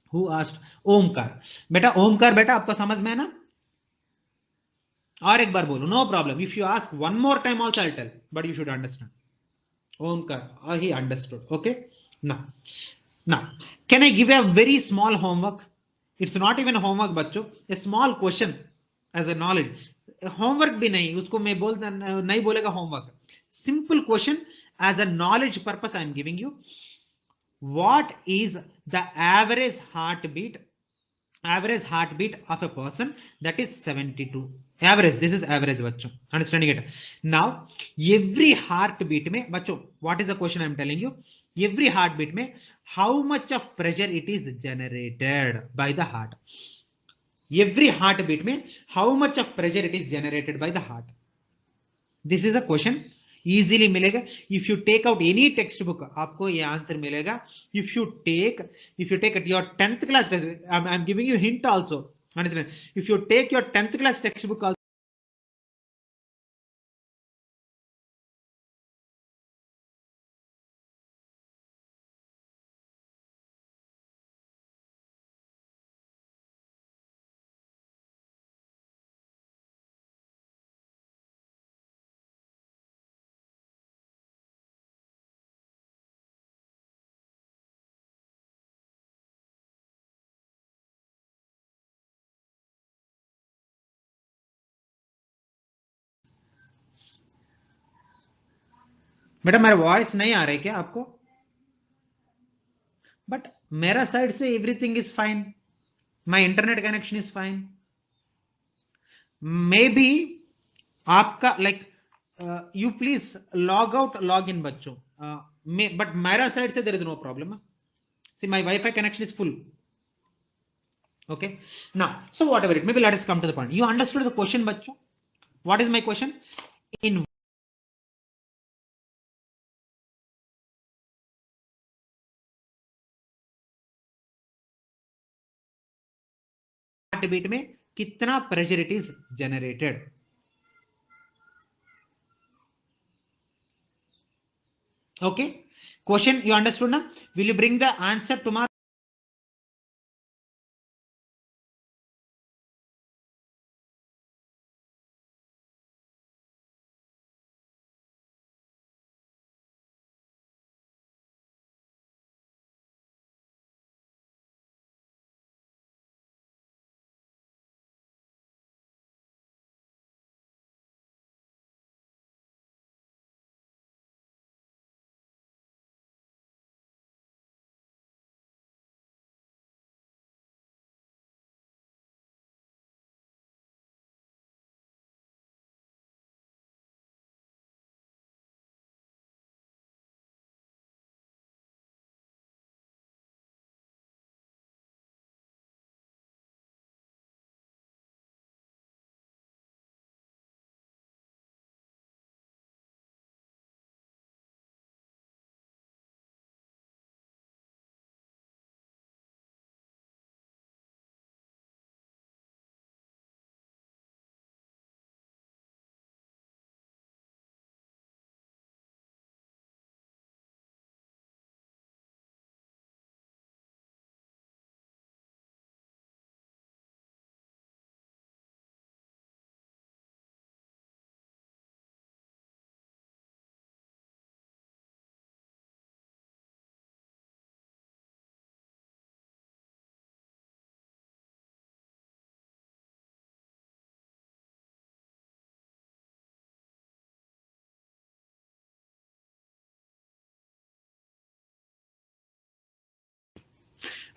Who asked? Omkar. बेटा ओमकार, बेटा आपको समझ में है ना? और एक बार बोलो, no problem. If you ask one more time also I'll tell, but you should understand. Omkar, he understood. Okay. Now, can I give a very small homework? It's not even a homework, बच्चों. A small question as a knowledge. Homework भी नहीं, उसको मैं नहीं बोलेगा homework. Simple question as a knowledge purpose I am giving you. What is the average heartbeat of a person? That is 72. Average, this is average बच्चों. Understanding it? Now, every heartbeat में बच्चों, what is the question I am telling you? Every heartbeat में how much of pressure it is generated by the heart? Every heartbeat में how much of pressure it is generated by the heart? This is a question. Easily मिलेगा. If you take out any textbook, आपको ये answer मिलेगा. If you take your 10th class, I'm giving you hint also. Understand? If you take your 10th class textbook also, बेटा मेरा voice नहीं आ रहा है क्या आपको? बट मेरा साइड से everything is fine. My internet connection is fine. Maybe आपका like you please log out log in बच्चों. बट मेरा साइड से there is no problem. See my WiFi connection is full. Okay, now so whatever it, maybe let us come to the point. You understood the question bachcho? What is my question? In heartbeat में कितना pressure it is generated? Okay, question you understood na? Will you bring the answer tomorrow?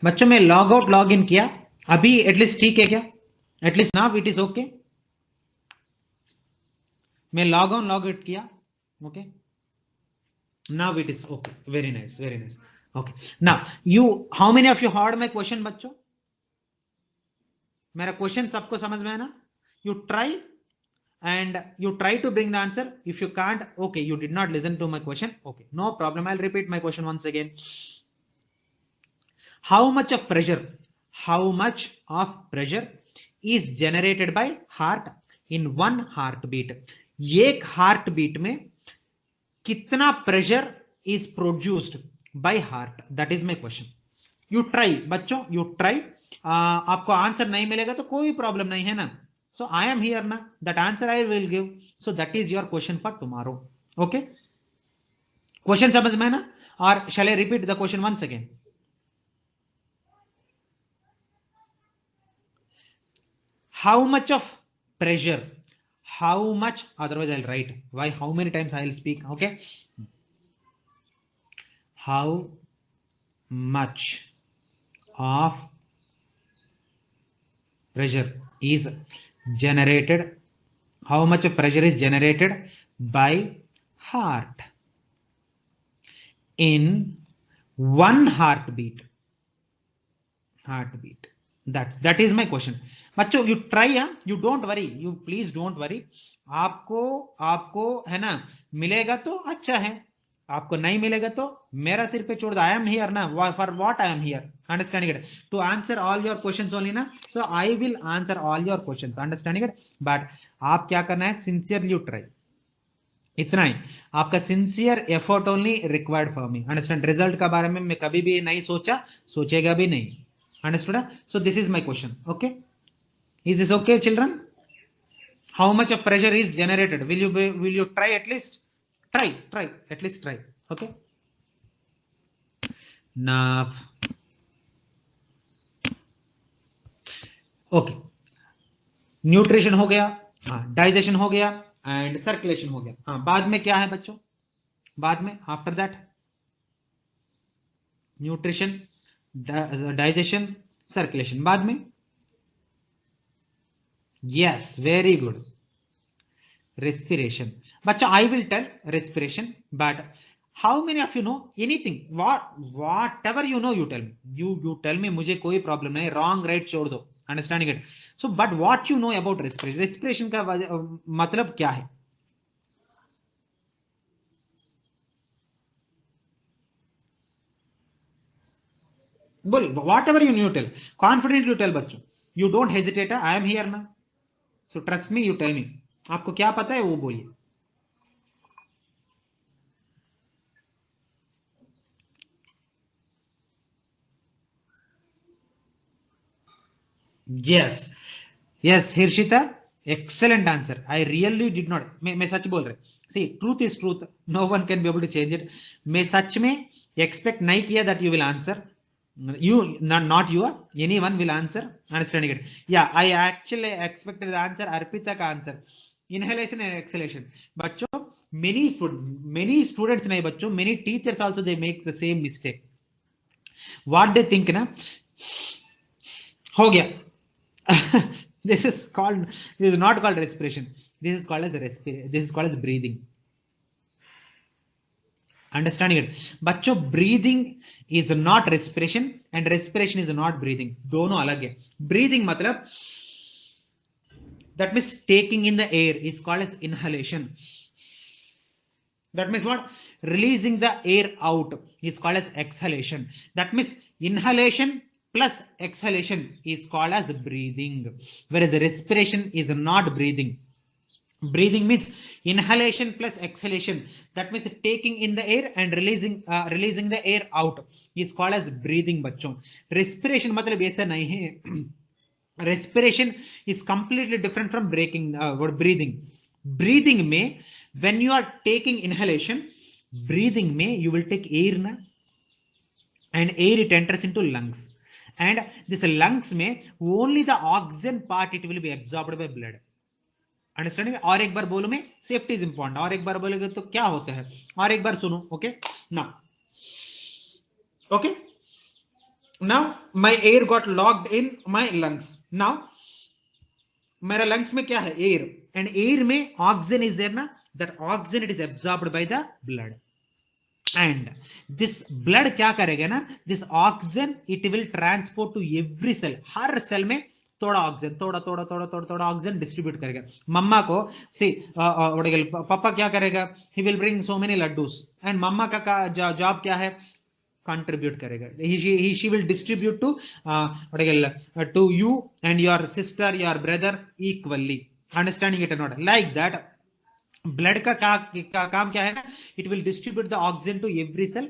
बच्चों मैं log out log इन किया, अभी at least ठीक है क्या? At least now it is okay. मैं लॉग ऑन लॉग आउट किया, okay now it is okay, very nice very nice. Okay now you, how many of you heard my question बच्चों? मेरा question सबको समझ में है ना? You try and you try to bring the answer. If you can't, okay, you did not listen to my question, okay, no problem, I'll repeat my question once again. How much of pressure, how much of pressure is generated by heart in one heartbeat? एक heartbeat में कितना pressure is produced by heart, that is my question. You try बच्चों, you try. आपको answer नहीं मिलेगा तो कोई problem नहीं है ना, सो आई एम हियर ना, that answer I will give, so that is your question for tomorrow. Okay, question समझ में है ना? और shall I repeat the question once again? How much of pressure, how much, otherwise I'll write why, how many times I'll speak, okay? How much of pressure is generated, how much of pressure is generated by heart in one heartbeat, heartbeat, that is my question बच्चों। You try, you don't worry, you please don't worry. आपको आपको है ना, मिलेगा तो अच्छा है, आपको नहीं मिलेगा तो मेरा सिर पे छोड़ दो। आई एम हियर ना, for what I am here, understanding it, to answer all your questions only ना, so I will answer all your questions, understanding it. But आप क्या करना है, सिंसियरली ट्राई, इतना ही आपका sincere effort only required for me, understand? Result का बारे में मैं कभी भी नहीं सोचा, सोचेगा भी नहीं, understood? So this is my question, okay? Is this okay children? How much of pressure is generated? Will you try at least? Try at least try, okay? Now okay, nutrition हो गया, हाँ डाइजेशन हो गया and circulation हो गया। हाँ बाद में क्या है बच्चों? बाद में after that nutrition, digestion, circulation, बाद में यस वेरी गुड, respiration बच्चा। I will tell respiration, but how many of you know anything? Whatever you know you tell me, you tell me, मुझे कोई प्रॉब्लम नहीं, wrong right छोड़ दो, understanding it. So but what you know about respiration, respiration का मतलब क्या है? बोल, whatever you knew tell, confident you tell बच्चों, you don't hesitate, I am here ना, so trust me, you tell me, आपको क्या पता है वो बोलिए। Yes yes Harshita, excellent answer, I really did not, मैं सच बोल रहा, see truth is truth, no one can be able to change it. मैं सच में एक्सपेक्ट नहीं किया that you will answer, you not you, anyone will answer, understanding it? Yeah, I actually expected the answer, Arpita ka answer, inhalation and exhalation बच्चों। many students नहीं बच्चों, many teachers also they make the same mistake, what they think ना, हो गया this is called, this is not called respiration, this is called as this is called as breathing, understanding it बच्चों? Breathing is not respiration and respiration is not breathing, दोनों अलग है। Breathing मतलब that means taking in the air is called as inhalation, that means what, releasing the air out is called as exhalation, that means inhalation plus exhalation is called as breathing, whereas respiration is not breathing. Breathing means inhalation plus exhalation, that means taking in the air and releasing the air out is called as breathing बच्चों। respiration मतलब ऐसा नहीं है, respiration is completely different from breathing। breathing में when you are taking inhalation, breathing में you will take air ना, and air it enters into lungs, and this lungs में only the oxygen part it will be absorbed by blood, understanding? और एक बार बोलो मैं, safety is important, और एक बार बोलोगे तो क्या होता है, और एक बार सुनो, ओके ना, okay Now my air got locked in my lungs. Now मेरा lungs में क्या है? Air. And air में oxygen is there ना? That oxygen it is absorbed by the blood. And this blood क्या करेगा ना? This oxygen it will transport to every cell. Her cell में थोड़ा ऑक्सीजन थोड़ा ऑक्सीजन डिस्ट्रीब्यूट करेगा. मम्मा को सी पापा क्या करेगा? He will bring so many laddoos and मम्मा का जॉब क्या है? contribute करेगा. She will distribute to you and your sister, your brother equally. Understanding it or not? Like that. Blood का काम क्या है ना? It will distribute the oxygen to every cell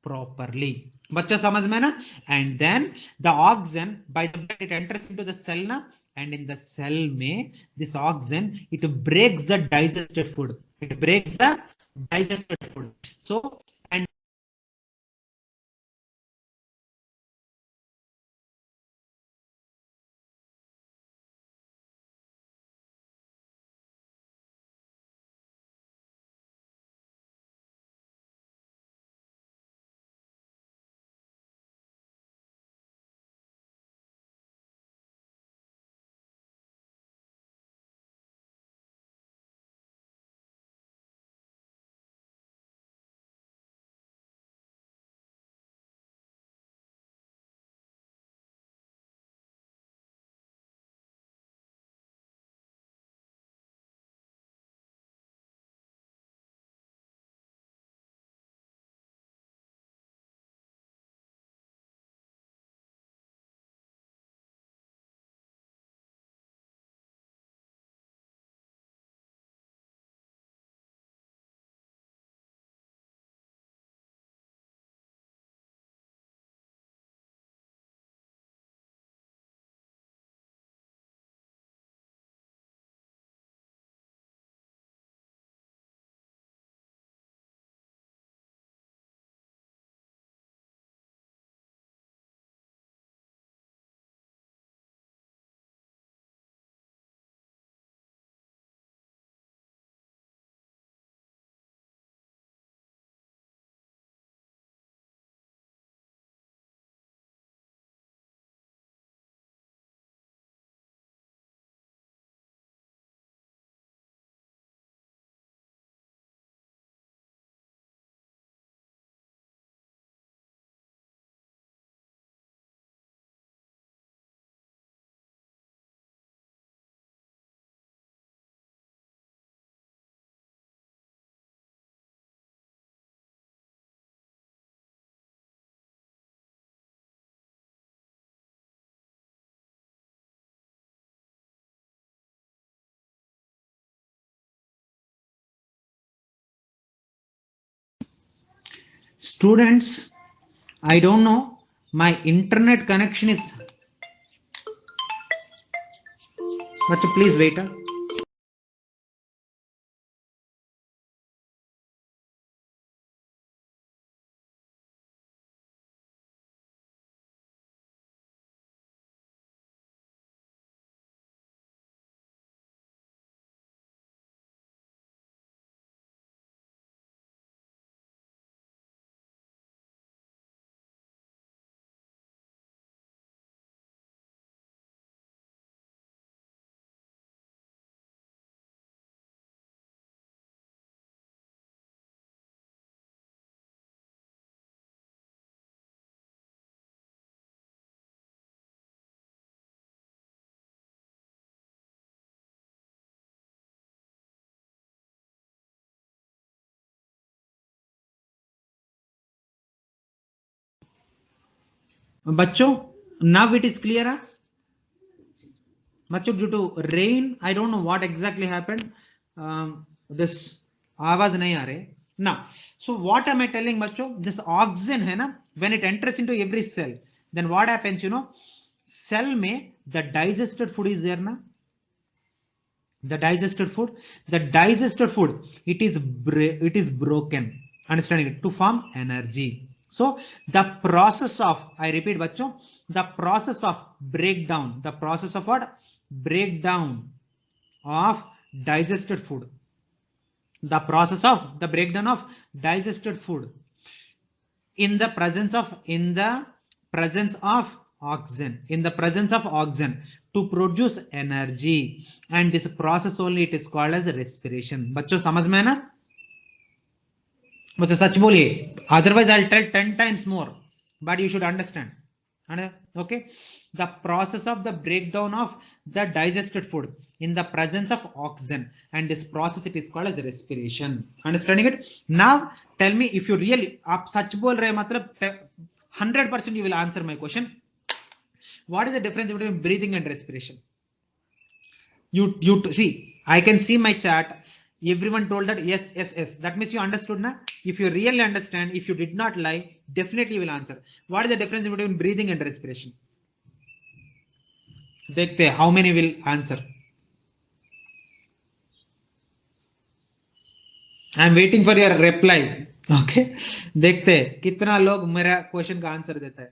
properly. बच्चा समझ में ना? And then the oxygen by the blood it enters into the cell ना, एंड इन द सेल में this oxygen it breaks the digested food. It breaks the digested food. So and students, I don't know, my internet connection is. But please wait. बच्चों, now it is clear. बच्चों, due to rain, I don't know what exactly happened. This आवाज नहीं आ रहे. Now, so what am I telling बच्चों? This oxygen है ना, when it enters into every cell, then what happens? You know, cell में the digested food is there ना. The digested food, it is broken. Understanding it to form energy. So the process of, I repeat बच्चों, the process of breakdown, the process of what? Breakdown of digested food. The process of the breakdown of digested food in the presence presence of oxygen, in the presence of oxygen to produce energy, and this process only it is called as respiration. बच्चों समझ में है ना? बच्चों सच बोलिए, otherwise I'll tell 10 times more, but you should understand. Okay, the process of the breakdown of the digested food in the presence of oxygen, and this process it is called as respiration. Understanding it? Now tell me, if you really आप सच बोल रहे मतलब 100% you will answer my question. What is the difference between breathing and respiration? You see, I can see my chat. Everyone told that yes, yes, yes. That means you understood, na? If you really understand, if you did not lie, definitely you will answer. What is the difference between breathing and respiration? देखते हैं how many will answer. I am waiting for your reply. Okay, देखते हैं कितना लोग मेरा question का answer देता है.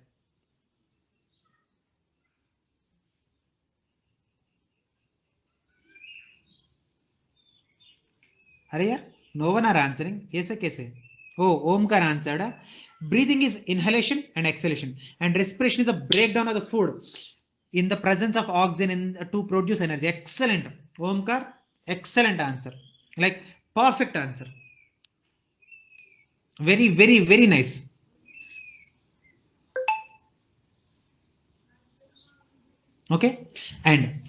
अरे यार, no one are answering. ऐसे कैसे? Oh, Omkar answered. Breathing is inhalation and exhalation, and respiration is a breakdown of the food in the presence of oxygen to produce energy. Excellent, Omkar. Excellent answer. Like perfect answer. Very, very, very nice. Okay, and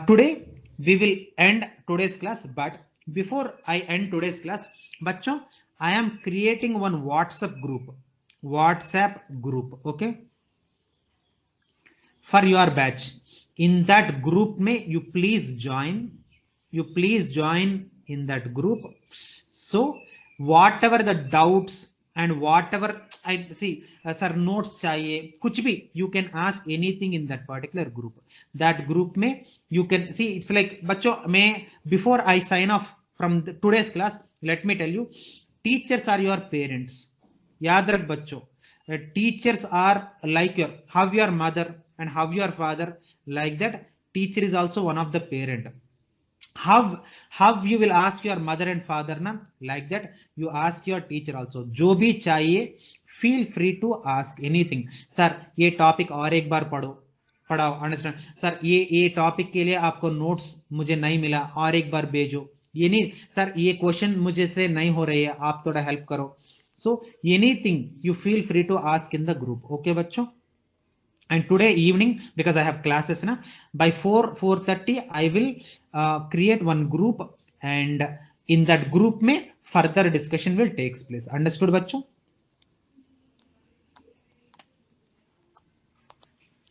today we will end today's class, but before I end today's class, बच्चों, I am creating one WhatsApp group, okay, for your batch. In that group may you please join in that group. So whatever the doubts and whatever I see, sir notes chahiye, kuch bhi, you can ask anything in that particular group. That group may you can see, it's like bachcho, may before I sign off from today's class, let me tell you, teachers are your parents. Yaad rakh bachcho, teachers are like how your mother and how your father, like that teacher is also one of the parent. How you will ask your mother and father na, like that you ask your teacher also. जो भी चाहिए, feel free to ask anything. Sir ये topic और एक बार पढ़ाओ, understand? Sir ये topic के लिए आपको notes मुझे नहीं मिला, और एक बार भेजो. ये नहीं सर, ये question मुझे से नहीं हो रही है, आप थोड़ा help करो. So anything you feel free to ask in the group. Okay बच्चों? And today evening, because I have classes na, by 4:30 I will create one group, and in that group mein further discussion will takes place. Understood bachcho?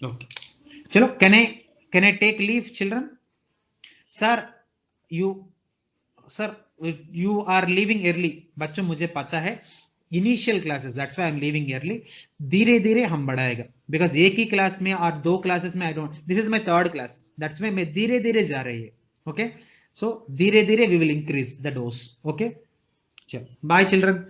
Okay, chalo, can I take leave, children? Sir you are leaving early. बच्चों मुझे पता है, initial classes, that's why I am leaving early. धीरे धीरे हम बढ़ाएगा, because एक ही class में और 2 क्लासेस में I don't, this is my 3rd class, that's why मैं धीरे धीरे जा रही है. ओके, सो धीरे धीरे we will increase the dose. Okay, चलो बाय चिल्ड्रन.